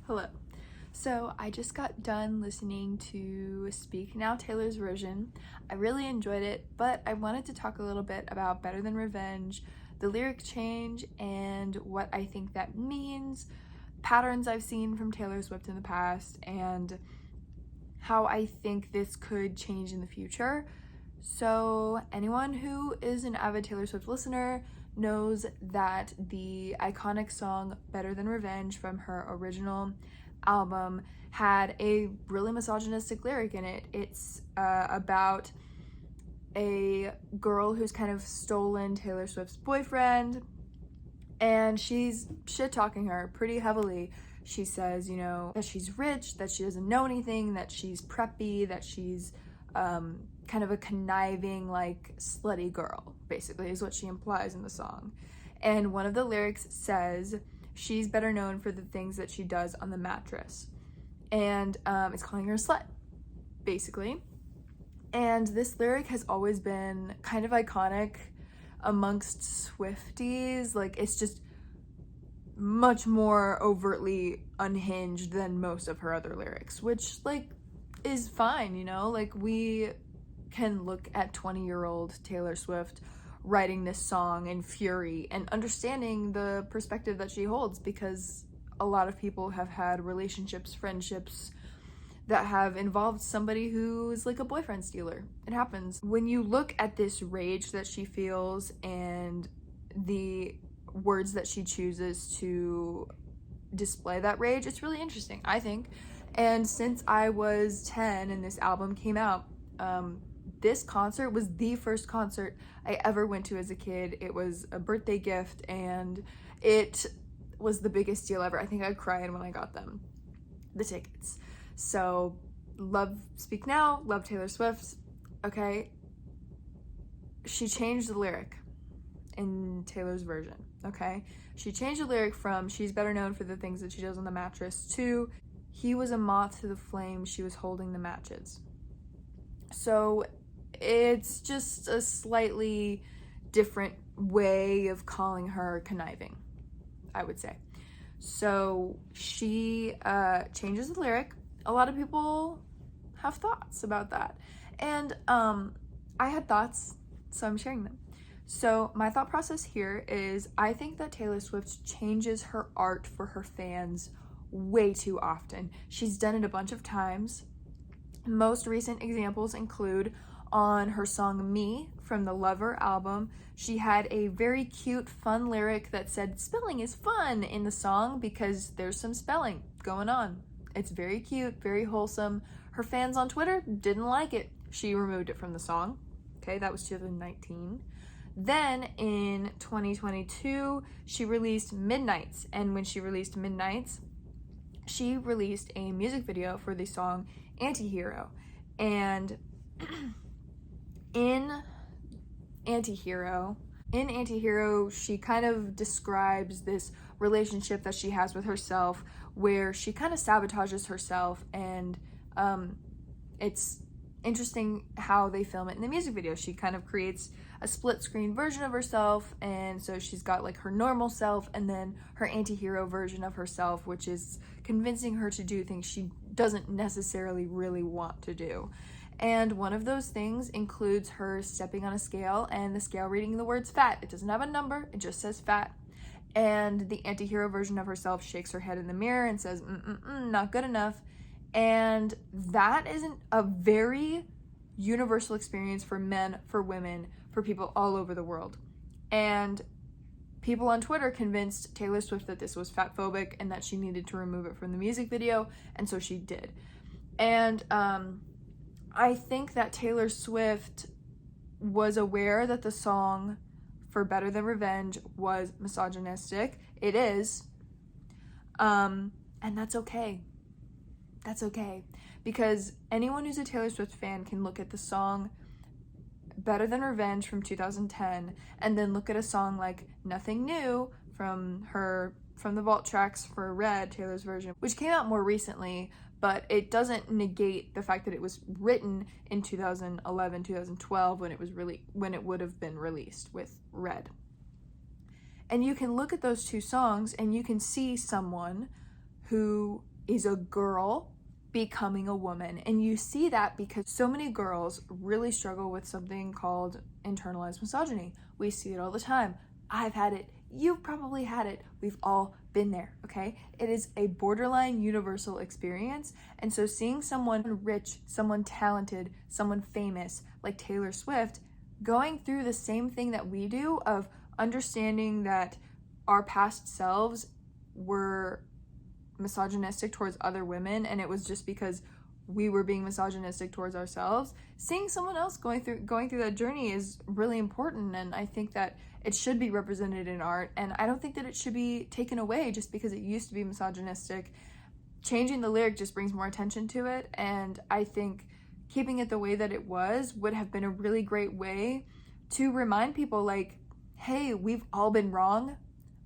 Hello. So I just got done listening to Speak Now, Taylor's version. I really enjoyed it, but I wanted to talk a little bit about Better Than Revenge, the lyric change, and what I think that means, patterns I've seen from Taylor Swift in the past, and how I think this could change in the future. So anyone who is an avid Taylor Swift listener knows that the iconic song Better Than Revenge from her original album had a really misogynistic lyric in it. It's about a girl who's kind of stolen Taylor Swift's boyfriend, and she's shit-talking her pretty heavily. She says, that she's rich, that she doesn't know anything, that she's preppy, that she's kind of a conniving, like, slutty girl, basically, is what she implies in the song. And one of the lyrics says, she's better known for the things that she does on the mattress. And it's calling her a slut, basically. And this lyric has always been kind of iconic amongst Swifties. Like, it's just much more overtly unhinged than most of her other lyrics, which, like, is fine, Like, we can look at 20-year-old Taylor Swift writing this song in fury and understanding the perspective that she holds, because a lot of people have had relationships, friendships that have involved somebody who's like a boyfriend stealer. It happens. When you look at this rage that she feels and the words that she chooses to display that rage, it's really interesting, I think. And since I was 10 and this album came out, this concert was the first concert I ever went to as a kid. It was a birthday gift and it was the biggest deal ever. I think I cried when I got the tickets. So love Speak Now, love Taylor Swift. Okay, she changed the lyric in Taylor's version. Okay, she changed the lyric from she's better known for the things that she does on the mattress to he was a moth to the flame, she was holding the matches. So it's just a slightly different way of calling her conniving, I would say. So she changes the lyric. A lot of people have thoughts about that. And I had thoughts, so I'm sharing them. So my thought process here is I think that Taylor Swift changes her art for her fans way too often. She's done it a bunch of times. Most recent examples include on her song Me from the Lover album. She had a very cute, fun lyric that said spelling is fun in the song because there's some spelling going on. It's very cute, very wholesome. Her fans on Twitter didn't like it. She removed it from the song. Okay, that was 2019. Then in 2022, she released Midnights. And when she released Midnights, she released a music video for the song Antihero. And in Antihero, she kind of describes this relationship that she has with herself where she kind of sabotages herself, and it's interesting how they film it in the music video. She kind of creates a split screen version of herself, and so she's got like her normal self and then her anti-hero version of herself, which is convincing her to do things she doesn't necessarily really want to do. And one of those things includes her stepping on a scale and the scale reading the words fat. It doesn't have a number, it just says fat. And the anti-hero version of herself shakes her head in the mirror and says, not good enough. And that isn't a very universal experience for men, for women, for people all over the world. And people on Twitter convinced Taylor Swift that this was fatphobic and that she needed to remove it from the music video, and so she did. And I think that Taylor Swift was aware that the song for Better Than Revenge was misogynistic. It is. And that's okay. That's okay. Because anyone who's a Taylor Swift fan can look at the song Better Than Revenge from 2010 and then look at a song like Nothing New from the vault tracks for Red, Taylor's version, which came out more recently, but it doesn't negate the fact that it was written in 2011, 2012 when it would have been released with Red. And you can look at those two songs and you can see someone who is a girl becoming a woman. And you see that because so many girls really struggle with something called internalized misogyny. We see it all the time. I've had it. You've probably had it. We've all been there, okay? It is a borderline universal experience. And so seeing someone rich, someone talented, someone famous like Taylor Swift going through the same thing that we do, of understanding that our past selves were misogynistic towards other women, and it was just because we were being misogynistic towards ourselves. Seeing someone else going through that journey is really important, and I think that it should be represented in art, and I don't think that it should be taken away just because it used to be misogynistic. Changing the lyric just brings more attention to it, and I think keeping it the way that it was would have been a really great way to remind people, like, hey, we've all been wrong.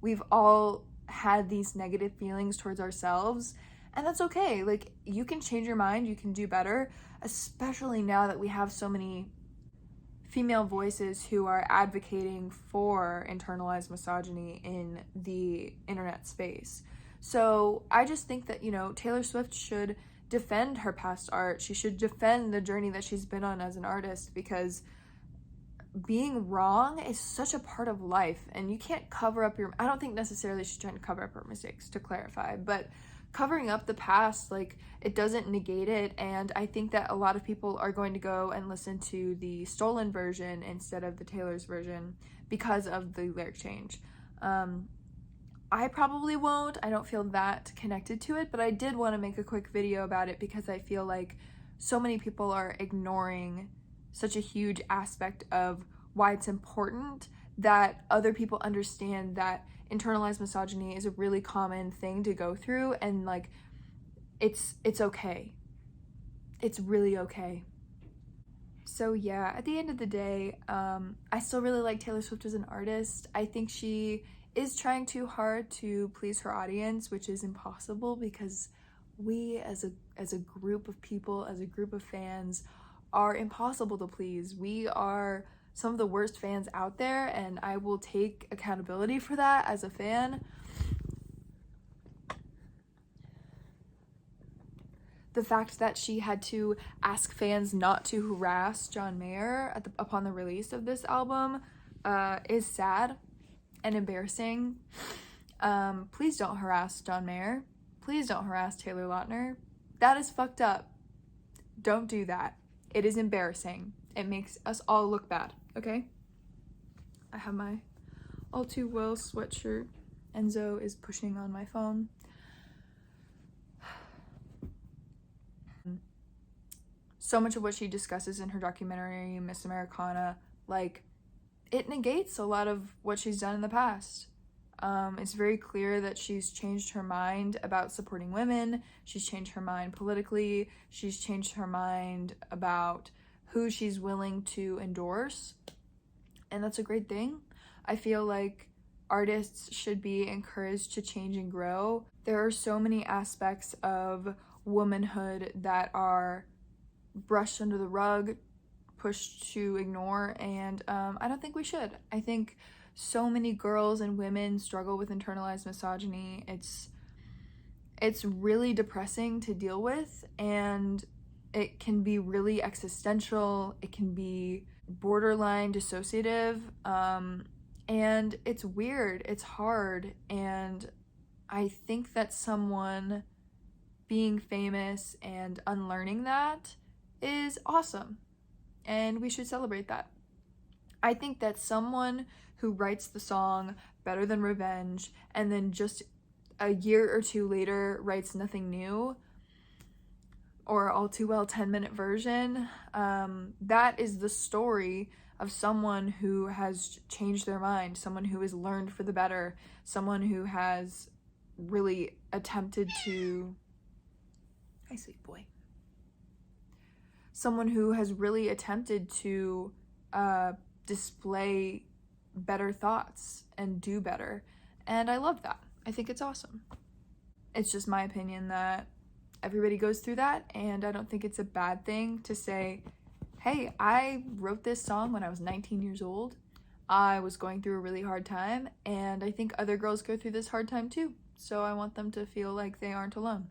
We've all had these negative feelings towards ourselves, and that's okay. Like, you can change your mind, you can do better, especially now that we have so many female voices who are advocating for internalized misogyny in the internet space. So I just think that, you know, Taylor Swift should defend her past art. She should defend the journey that she's been on as an artist, because being wrong is such a part of life, and you can't cover up I don't think necessarily she's trying to cover up her mistakes, to clarify, but covering up the past, like, it doesn't negate it. And I think that a lot of people are going to go and listen to the stolen version instead of the Taylor's version because of the lyric change. I probably won't. I don't feel that connected to it, but I did want to make a quick video about it because I feel like so many people are ignoring such a huge aspect of why it's important that other people understand that internalized misogyny is a really common thing to go through, and like, it's okay. It's really okay. So yeah, at the end of the day, I still really like Taylor Swift as an artist. I think she is trying too hard to please her audience, which is impossible because we as a group of people, as a group of fans, are impossible to please. We are some of the worst fans out there, and I will take accountability for that as a fan. The fact that she had to ask fans not to harass John Mayer upon the release of this album is sad and embarrassing. Please don't harass John Mayer. Please don't harass Taylor Lautner. That is fucked up. Don't do that. It is embarrassing. It makes us all look bad, okay? I have my All Too Well sweatshirt. Enzo is pushing on my phone. So much of what she discusses in her documentary, Miss Americana, like, it negates a lot of what she's done in the past. It's very clear that she's changed her mind about supporting women. She's changed her mind politically. She's changed her mind about who she's willing to endorse. And that's a great thing. I feel like artists should be encouraged to change and grow. There are so many aspects of womanhood that are brushed under the rug, pushed to ignore, and I don't think we should. I think so many girls and women struggle with internalized misogyny. It's really depressing to deal with, and it can be really existential. It can be borderline dissociative, and it's weird. It's hard, and I think that someone being famous and unlearning that is awesome, and we should celebrate that. I think that someone who writes the song Better Than Revenge and then just a year or two later writes Nothing New or All Too Well 10-minute version, that is the story of someone who has changed their mind, someone who has learned for the better, someone who has really attempted to... Hi, sweet boy. Someone who has really attempted to display better thoughts and do better, and I love that. I think it's awesome. It's just my opinion that everybody goes through that, and I don't think it's a bad thing to say, hey, I wrote this song when I was 19 years old. I was going through a really hard time, and I think other girls go through this hard time too, so I want them to feel like they aren't alone.